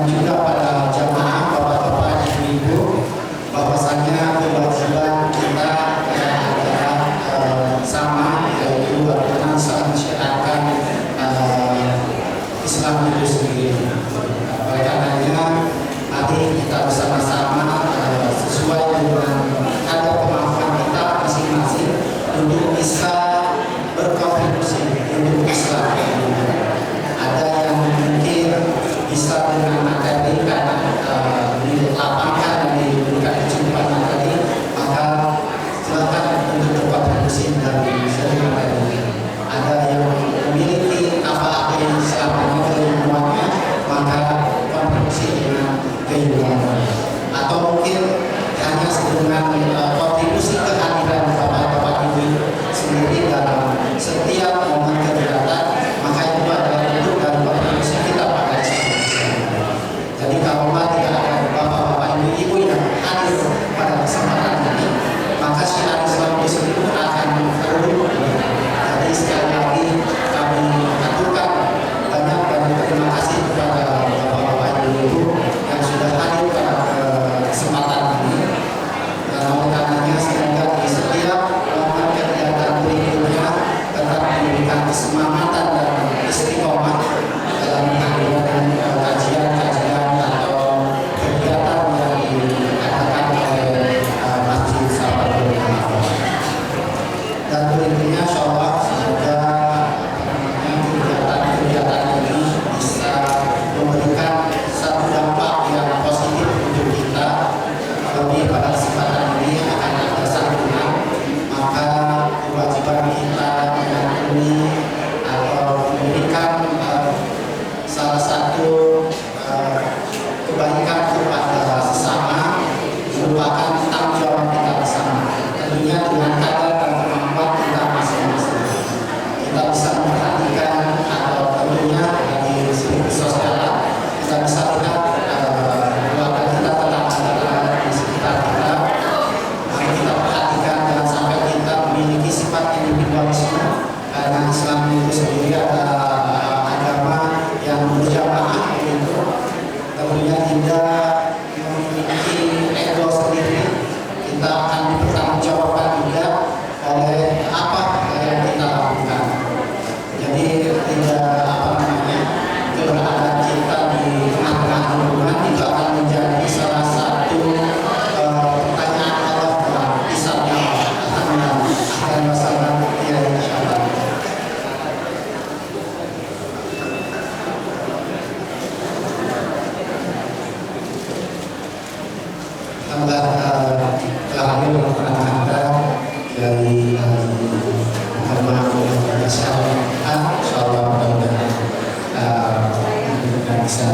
dan juga pada jamaah bapak-bapak dan ibu, bahwasanya kewajiban kita adalah sama, yaitu bagaimana mensyariatkan Islam itu sendiri. Oleh karenanya mari kita bersama-sama sesuai dengan kadar kemampuan kita masing-masing untuk bisa berkontribusi untuk Islam. Ada yang mungkin bisa dengan materi karena dilapangkan dan diberikan kecukupan materi, maka silakan untuk berkontribusi dari segi materi. Ada yang memiliki apa-apa yang selama keilmuannya, maka kontribusi dengan keilmuannya. Atau mungkin hanya dengan kontribusi kehadiran bapak-bapak ibu sendiri dalam setiap momen kegiatan, maka itu adalah bentuk dari kontribusi kita pada Islam. Jadi kalau tidak ada bapak-bapak ibu yang hadir pada kesempatan ini, maka syiar Islam itu sendiri akan terlalu. Jadi sekali lagi kami aturkan banyak terima kasih kepada bapak-bapak ibu yang sudah hadir pada kesempatan ini. Dan oleh karenanya semoga di setiap momen kegiatan berikutnya tetap memberikan kesemangatan dan istiqomah dalam menghadiri kajian-kajian atau kegiatan yang diadakan oleh Masjid Sahabatul Ulama. Dan berikutnya insyaallah semoga kegiatan ini bisa memberikan satu dampak yang positif untuk kita. Lebih pada kesempatan ini akan ada santunan, maka kewajiban kita mengampuni atau memberikan salah satu kebaikan kepada sesama merupakan tanggung jawab kita bersama. Tentunya dengan kadar dan kemampuan kita masing-masing. Kita bisa memperhatikan atau tentunya dari segi sosial kita bisa lihat keluarga kita tetangga di sekitar kita. Mari kita perhatikan jangan sampai kita memiliki sifat individualisme, karena Islam itu sendiri adalah agama yang berjamaah itu. Tentunya tidak memiliki ego sendiri. Kita akan dipertanggungjawabkan juga oleh apa yang kita lakukan. Jadi tidak keberadaan kita di tengah-tengah lingkungan itu akan menjadi salah satu pertanyaan Allah dalam kisahnya akan masalah ya insyaallah. Terakhir anda dari insyaallah mudah-mudahan bisa.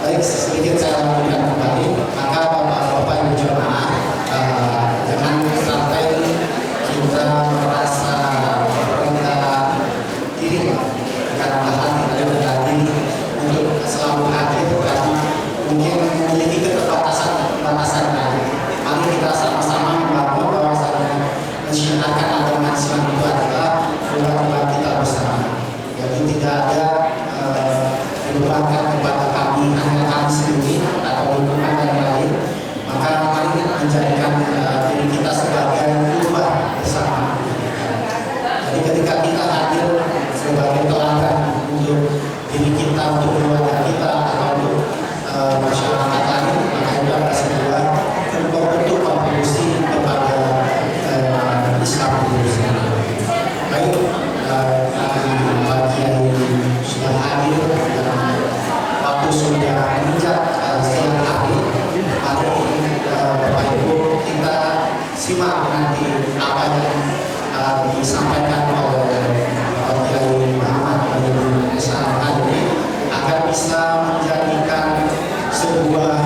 Baik, sedikit saya lanjutkan kembali. Maka bapak-bapak ibu jemaah, jangan sampai kita merasa rendah diri karena hati rendah diri untuk selalu hadir, karena mungkin memiliki keterbatasan. Mari kita sama-sama membangun bahwasanya mensyariatkan agama Islam itu adalah kewajiban kita bersama. Jadi tidak ada dibebankan kepada kami hanya kami sendiri atau lingkungan yang lain. Maka mari menjadikan diri kita sebagai kurban bersama. Jadi ketika kita hadir sebagai teladan untuk diri kita, untuk keluarga kita atau untuk masyarakat lain, maka itu adalah sebuah bentuk kontribusi kepada Islam itu sendiri. Baik, bagi yang sudah hadir dan waktu sudah menginjak siang hari, mari Bapak Ibu kita simak nanti apa yang disampaikan oleh Kiai Muhammad bin Esa tadi, agar bisa menjadikan sebuah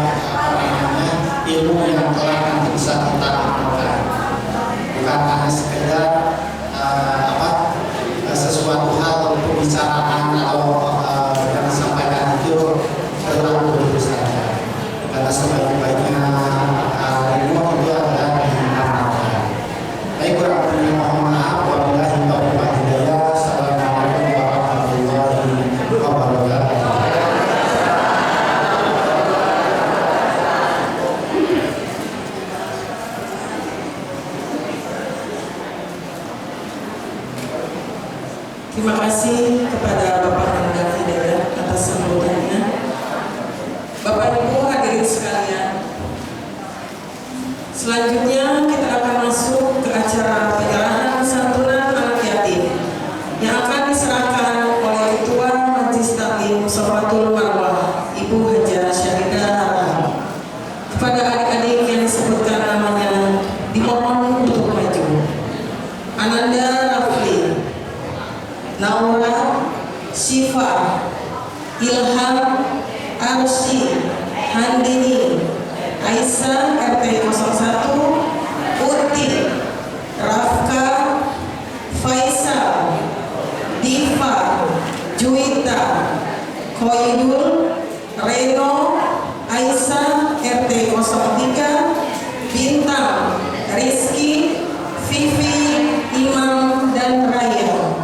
ilmu yang telah nanti bisa kita amalkan, bukan hanya sekedar sesuatu hal untuk pembicaraan atau yang disampaikan itu terlalu begitu saja, karena sebaik-baiknya ilmu itu adalah diamalkan. Baik, kurang lebihnya mohon maaf. Wabillahi taufiq wal hidayah. Assalamualaikum warahmatullahi wabarakatuh. kasih kepada Bapak Mendak Hidayat atas sambutannya. Bapak Ibu hadirin sekalian, selanjutnya kita akan masuk ke acara penyerahan santunan anak yatim yang akan diserahkan oleh Ketua Majelis Taklim Shafaatul Marwah, Ibu Hajah Syahidah Harahap. Kepada adik-adik yang disebutkan namanya dimohon untuk maju. Ananda Rafli, Naura, Syifa, Ilham, Arsy, Handini, Aisyah RT 01, Uti, Rafka, Faisal, Diva, Juwita, Khoidul, Reno, Aisyah RT 03, Bintang, Rizky, Vivi, Imam, dan Raya.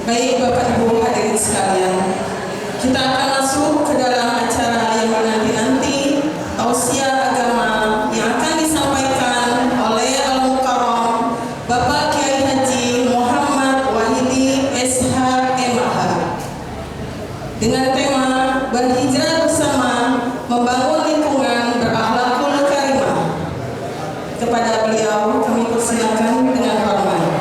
Baik Bapak Ibu hadirin sekalian, kita akan masuk ke dalam acara yang menanti-nanti tausiah agama yang akan disampaikan oleh Al-Mukarram Bapak Kiai Haji Muhammad Wahidi SH MH dengan tema Berhijrah Bersama Membangun Lingkungan Berakhlakul Karimah. Kepada beliau kami persilakan dengan hormat.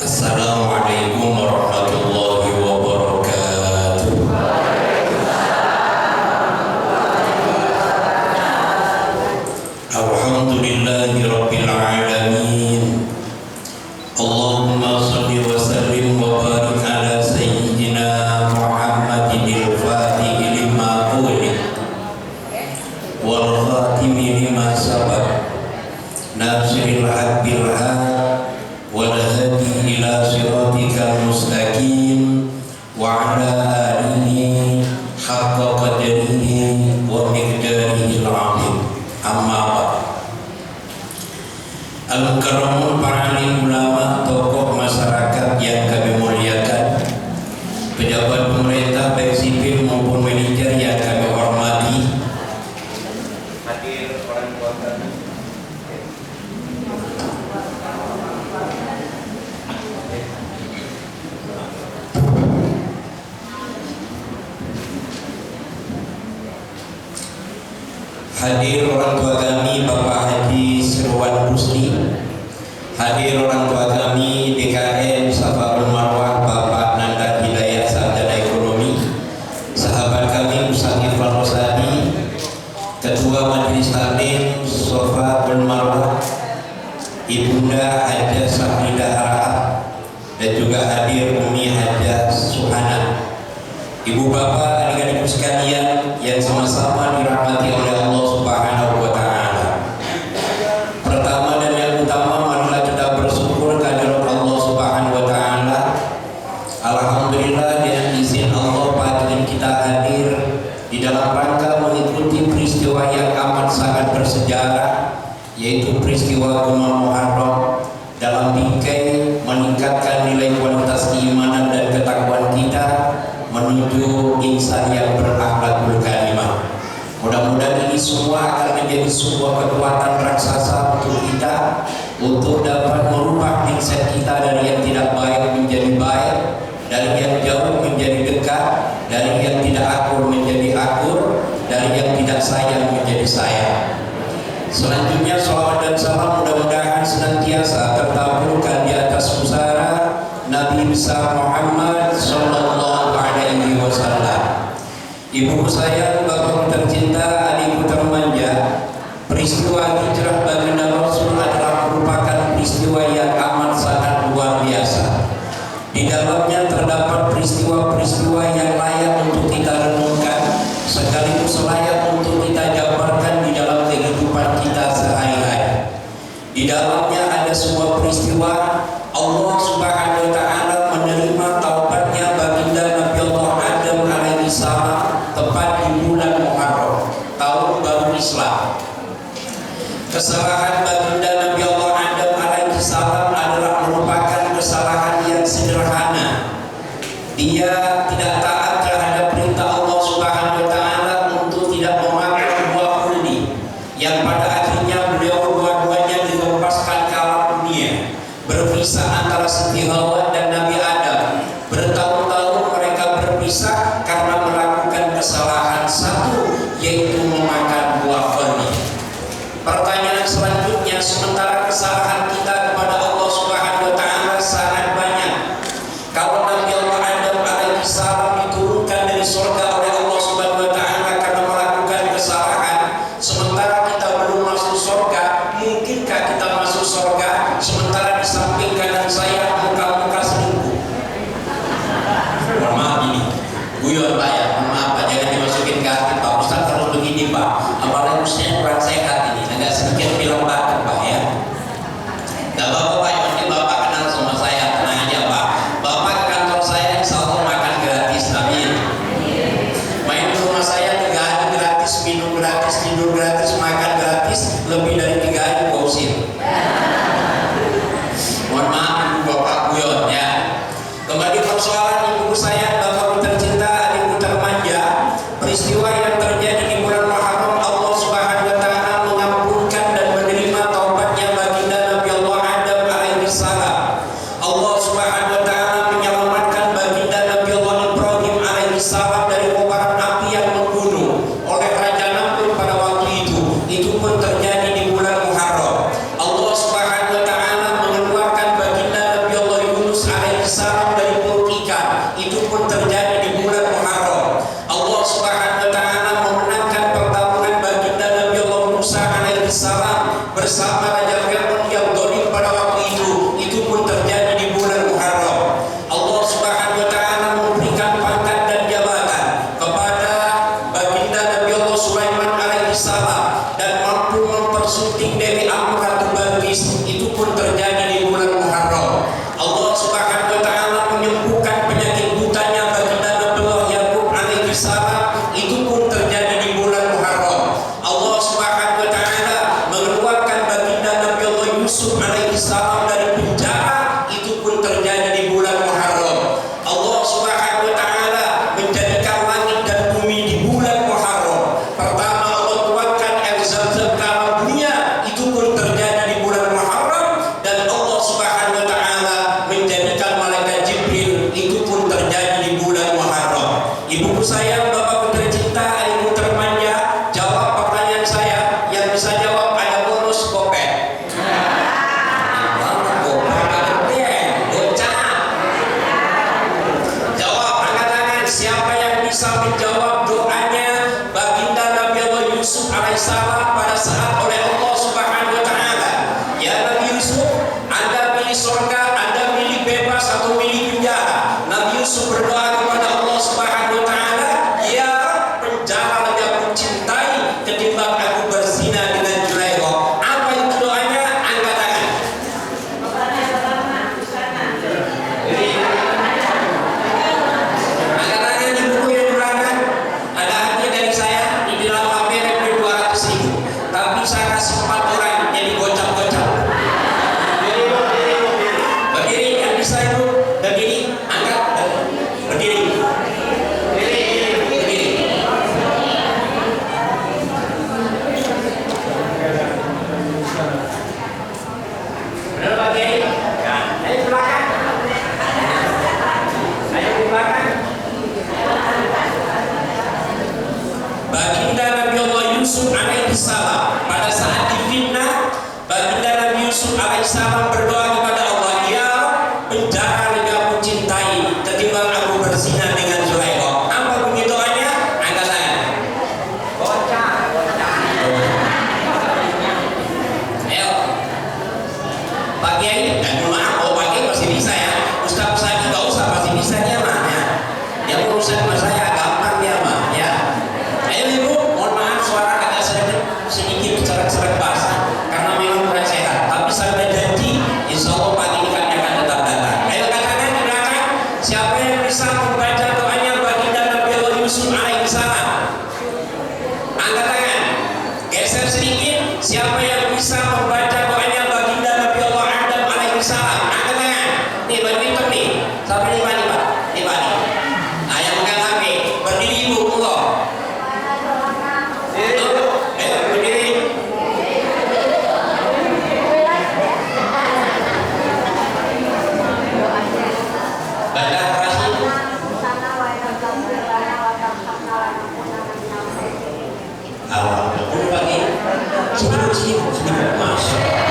Assalamualaikum warahmatullahi wabarakatuh. Alhamdulillahi rabbil alamin. Allahumma salli wa sallim wa barik ala sayyidina Muhammadin al-Fatihi lima ughliq wal khatimi lima sabaq nasiril haqqil haq wal hadi ila siratikal mustaqim wa ala alihi haqqa qadrihi wa miqdarihi al-azim. Amma ba'd. Al-Mukarramun para alim ulama, tokoh masyarakat yang kami muliakan, pejabat pemerintah baik sipil maupun militer yang kami hormati, hadir orang tua kami, hadir orang tua kami Bapak Haji Sirwan Rusli, hadir orang tua kami DKM Safarul Marwah Bapak Nanda Hidayat Sarjana Ekonomi, sahabat kami Musangif Al-Rosadi, Ketua Majelis Taklim Safarul Marwah Ibunda Hajah Sahridah Rahab, dan juga hadir Umi Hajah Suhana. Ibu bapak adik-adikku sekalian yang sama-sama dirahmati oleh Allah Subhanahu wa taala. Pertama dan yang utama, marilah kita bersyukur kehadirat Allah Subhanahu wa taala. Alhamdulillah, dengan izin Allah pagi ini kita hadir di dalam rangka mengikuti peristiwa yang amat sangat bersejarah, yaitu peristiwa Gema Muharram, dalam bingkai meningkatkan nilai kualitas keimanan dan ketakwaan kita menuju insan yang berakhlakul karimah. Mudah-mudahan ini semua akan menjadi sebuah kekuatan raksasa untuk kita, untuk dapat merubah mindset kita dari yang tidak baik menjadi baik, dari yang jauh menjadi dekat, dari yang tidak akur menjadi akur, dari yang tidak sayang menjadi sayang. Selanjutnya salawat dan salam mudah-mudahan senantiasa tertaburkan di atas pusara Nabi besar Muhammad sallallahu alaihi wasallam. Ibu sayang, bapak tercinta, adikku termanja, peristiwa hijrah baginda Rasul adalah merupakan peristiwa yang amat sangat luar biasa. Di dalamnya terdapat peristiwa-peristiwa yang layak untuk kita renungkan, sekaligus layak untuk kita jabarkan di dalam kehidupan kita sehari-hari. Di dalamnya ada sebuah peristiwa Allah Subhanahu wa taala menerima taubatnya baginda Nabi Allah Adam alaihi salam tepat di bulan Muharram, tahun baru Islam. Kesalahan baginda Nabi Allah Adam alaihi salam adalah merupakan kesalahan yang sederhana. Dia tidak taat terhadap perintah Allah Subhanahu wa taala untuk tidak memakan buah kuldi, yang pada akhirnya beliau dua-duanya dilepaskan ke alam dunia, berpisah antara Siti Hawa dan Nabi Adam. Bertahun-tahun mereka berpisah karena melakukan kesalahan satu, yaitu memakan buah kuldi. Pertanyaan selanjutnya, sementara kesalahan kita kepada Allah Subhanahu wa taala sangat banyak. Kalau Nabi Allah Adam alaihi salam diturunkan dari surga oleh Allah Subhanahu wa taala karena melakukan kesalahan, sementara kita belum masuk surga, mungkinkah kita masuk surga sementara di samping kanan saya muka-muka selingkuh? bersama Raja Fir'aun yang zalim pada waktu itu pun terjadi di bulan Muharram. Allah Subhanahu wa taala memberikan pangkat dan jabatan kepada baginda Nabi Allah Sulaiman alaihi salam dan mampu mempersunting Dewi Amratu Balqis, itu pun terjadi di bulan Muharram. Allah Subhanahu wa taala menyembuhkan penyakit butanya baginda Nabi Allah Yakub alaihi salam, itu pun terjadi di bulan Muharram. Allah Subhanahu wa taala mengeluarkan baginda Nabi Allah Yusuf alaihi salam dari penjara, itu pun terjadi di bulan Muharram. Allah Subhanahu wa taala menjadikan langit dan bumi di bulan Muharram. Pertama Allah tuangkan air Zam-Zam ke alam dunia, itu pun terjadi di bulan Muharram. Dan Allah Subhanahu wa taala menjadikan malaikat Jibril, itu pun terjadi di bulan Muharram. Ibuku sayang, Bapakku tercinta, adikku termanja, jawab pertanyaan saya. Yang bisa jawab ada bonus kopet. Jawab, angkat tangan. Siapa yang bisa menjawab doanya baginda Nabi Allah Yusuf alaihissalam pada saat oleh Allah Subhanahu wa taala? Ya Nabi Yusuf, Anda pilih surga, Anda pilih bebas atau pilih penjara? Nabi Yusuf berdoa kepada Allah Subhanahu wa taala, ya penjara lebih aku cintai ketimbang aku berzina dengan Zulaikha. Apa itu doanya? Angkat tangan. Angkat tangan di buku yang di belakang. Ada hadiah dari saya di dalam HP dari 200.000. Tapi saya kasih 4 orang jadi gocap-gocap. Berdiri yang bisa itu, berdiri, angkat, berdiri. Berdiri. Benar Pak Kiai? Ayo ke belakang. Ayo ke belakang. Baginda Nabi Allah Yusuf alaihissalam pada saat difitnah, baginda Nabi Yusuf alaihissalam berdoa kepada Allah, ya penjara lebih aku cintai ketimbang aku berzina dengan Zulaikha. Apa bunyi doanya? Angkat tangan. Ayo Pak Kiai, maaf, Pak Kiai masih bisa ya. Ustaz saya nggak usah, masih bisa dia mah ya. Dia urusan sama saya gampang dia mah ya. Ayo Ibu, mohon maaf suara agak sedikit serak-serak basah karena memang kurang sehat. Tapi saya udah janji, insya Allah pagi ini kami akan tetap datang. Ayo katakan di belakang, siapa yang bisa membaca doanya baginda Nabi Allah Yusuf alaihissalam? Angkat tangan. Geser sedikit, siapa yang bisa membaca doanya baginda Nabi Allah Adam alaihissalam? Angkat tangan. Nih baju hitam nih, sampai di mana Pak? Di mana? Nah yang pegang HP, berdiri Ibu, Allah. Berdiri. Baca Rasul. Alhamdulillah pagi. Sini, Masya Allah.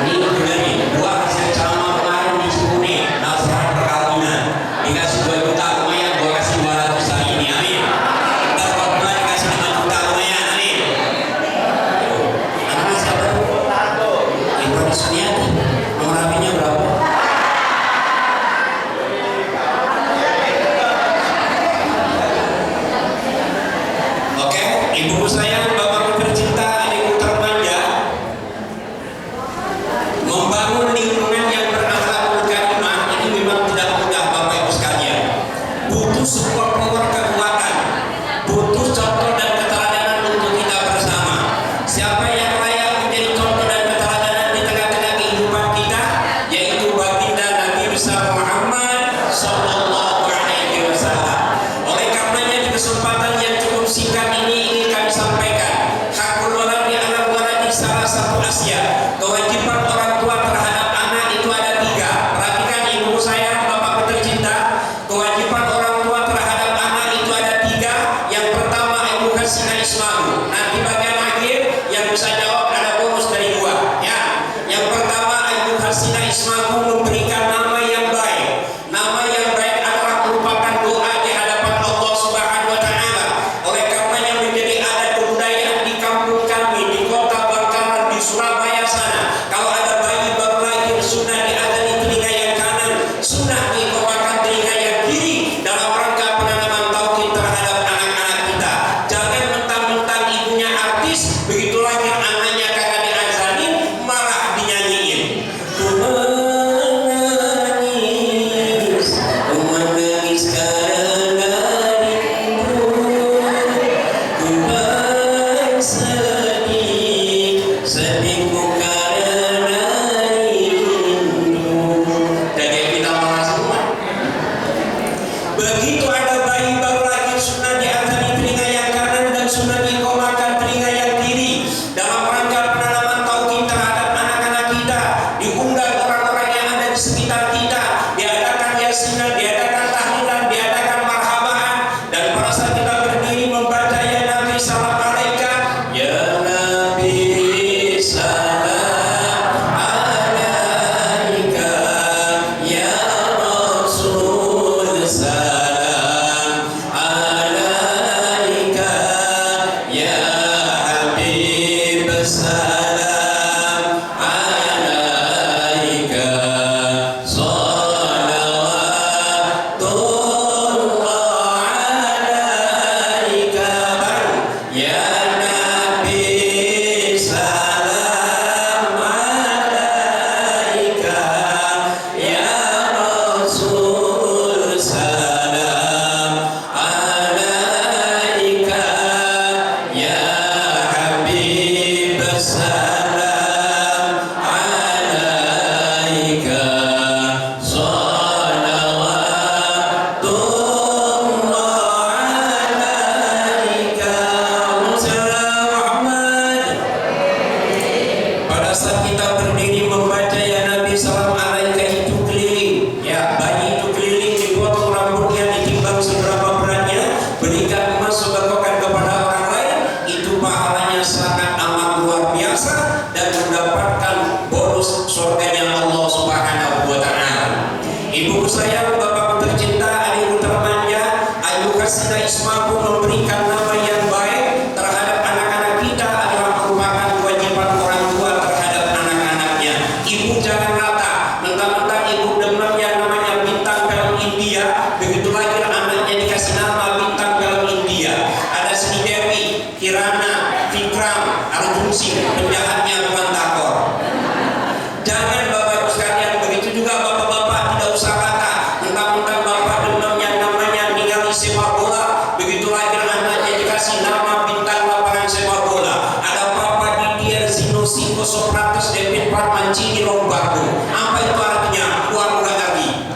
Ini juga nih, gua kasih ceramah kemarin di Cikuni, nasihat perkawinan. Dikasih 2 juta lumayan, gua kasih 200 hari ini, amin. Ntar kalau bulan dikasih 5 juta lumayan, amin. Anak siapa tuh? Ibu Sunyati. Nomor HP-nya berapa? Oke, ibuku sayang, bapakku tercinta, adikku termanja, membangun lingkungan yang berakhlakul karimah ini memang tidak mudah Bapak Ibu sekalian. Butuh sebuah power kekuatan, butuh contoh dan keteladanan untuk kita bersama. Siapa yang layak menjadi contoh dan keteladanan di tengah-tengah kehidupan kita? Yaitu baginda Nabi besar Muhammad sallallahu alaihi wasallam. Oleh karenanya di kesempatan yang cukup singkat ini ingin kami sampaikan, hakul walad di anak walad di salah satu Asia. Kewajiban orang tua terhadap anak itu ada 3. Perhatikan ibu saya, bapakku tercinta. Kewajiban orang tua terhadap anak itu ada 3. Yang pertama, ibu kasih ismahu. Nanti bagian akhir yang bisa jawab ada bonus dari gua. Ya. Yang pertama, ibu kasih ismahu memberikan nama yang baik. Nama yang baik adalah merupakan doa di hadapan Allah Subhanahu wa taala. Oleh karenanya menjadi adat bersalam alaika salawatullah alaika ya Nabi salam alaika ya Rasul salam alaika ya Habib salam alaika salawatullah alaika Muhammad. Pada saat kita berdiri membaca ya Nabi salam alaika itu keliling, ya bayi itu keliling, dipotong rambutnya, ditimbang seberapa beratnya, berikan emas sedekahkan kepada orang lain, itu pahalanya sangat amat luar biasa dan mendapatkan bonus surganya Allah Subhanahu wa taala. Ibu sayang, bapakku tercinta, adikku termanja, ayo kasihlah ismaku memberikan nama yang baik terhadap anak-anak kita adalah merupakan kewajiban orang tua terhadap anak-anaknya. Ibu jangan rata, mentang-mentang ibu demamnya namanya bintang film India, begitu lahir anaknya dikasih nama bintang film India. Ada Sri Dewi, Kirana, Vikram, Arjun Singh, penjahatnya Tuan Takor. Jangan Bapak Ibu sekalian, begitu juga bapak-bapak tidak usah kata, mentang-mentang bapak demamnya namanya ningali sepak bola, begitu lahir anaknya dikasih nama bintang lapangan sepak bola. Ada Papa Didier Zino Siko Sokrates Devin Parmancini Lombardo. Apa itu artinya? Uang lagi.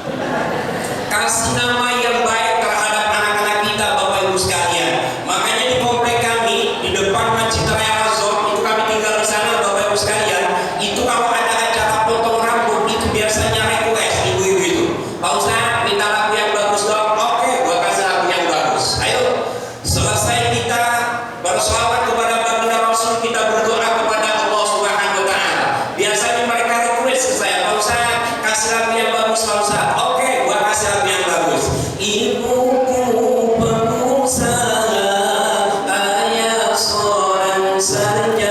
Kasih nama yang baik terhadap anak-anak kita Bapak Ibu sekalian. Makanya di komplek kami di depan Masjid Raya Azhar, itu kami tinggal di sana Bapak Ibu sekalian. Itu kalau ada acara potong rambut itu biasanya request ibu-ibu itu. Pak Ustaz minta lagu yang bagus dong. Oke, gua kasih lagu yang bagus. Ayo. Selesai kita bersolawat kepada baginda Rasul, kita berdoa kepada Allah Subhanahu wa taala. Biasanya mereka request ke saya, Pak Ustaz kasih lagu yang bagus Pak Ustaz. Oke, gua kasih lagu yang bagus. Ibuku pengusaha, ayah seorang sarjana.